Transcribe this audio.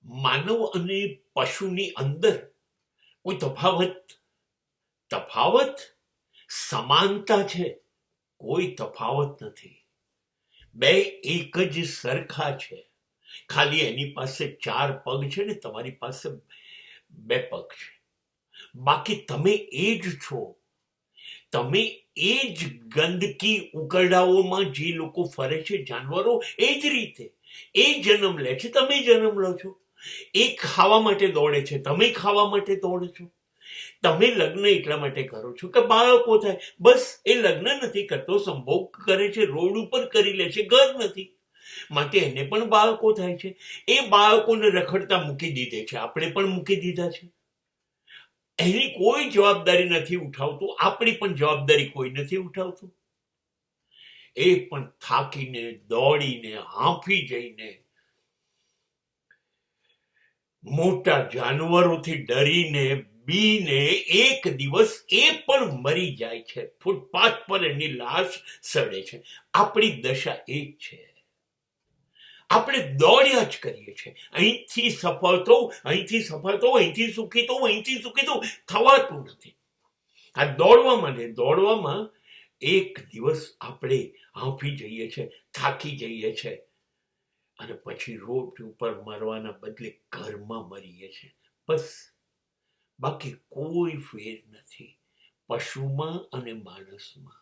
માનવ અને પશુની અંદર કોઈ તફાવત સમાનતા છે, કોઈ તફાવત નથી. બે એક જ સરખા છે. ખાલી એની પાસે 4 પગ છે ને તમારી પાસે 2 પગ છે. બાકી તમે એ જ છો. તમે એ જ ગંદકી ઉકરડાઓમાં જે લોકો ફરે છે, જાનવરો એ જ રીતે એ જન્મ લે છે, તમે જન્મ લો છો. એ ખાવા માટે દોડે છે, તમે ખાવા માટે દોડો છો. તમે લગ્ન એટલા માટે કરો છો કે બાળકો થાય. બસ એ લગ્ન નથી કરતો, સંભોગ કરે છે, રોડ ઉપર કરી લે છે, ઘર નથી માટે એને પણ બાળકો થાય છે. એ બાળકોને રખડતા મૂકી દીધે છે, આપણે પણ મૂકી દીધા છે. એની કોઈ જવાબદારી નથી ઉઠાવતું, આપણી પણ જવાબદારી કોઈ નથી ઉઠાવતું. એ પણ થાકીને દોડીને હાંફી જઈને મોટા જાનવરોથી ડરીને બીને એક દિવસ એ પણ મરી જાય છે. ફૂટપાથ પર એની લાશ સડે છે. આપણી દશા એ જ છે. આપણે દોડ્યા જ કરીએ છીએ. અહીંથી સફળ થવું, અહીંથી સફળ થવું, અહીંથી સુખી થવું, અહીંથી સુખી થવું થવાતું નથી. આ દોડવામાં એક દિવસ આપણે હાંફી જઈએ છીએ, થાકી જઈએ છીએ અને પછી રોડ ઉપર મરવાના બદલે ઘરમાં મરીએ છીએ. બસ, બાકી કોઈ ફેર નથી પશુમાં અને માણસમાં.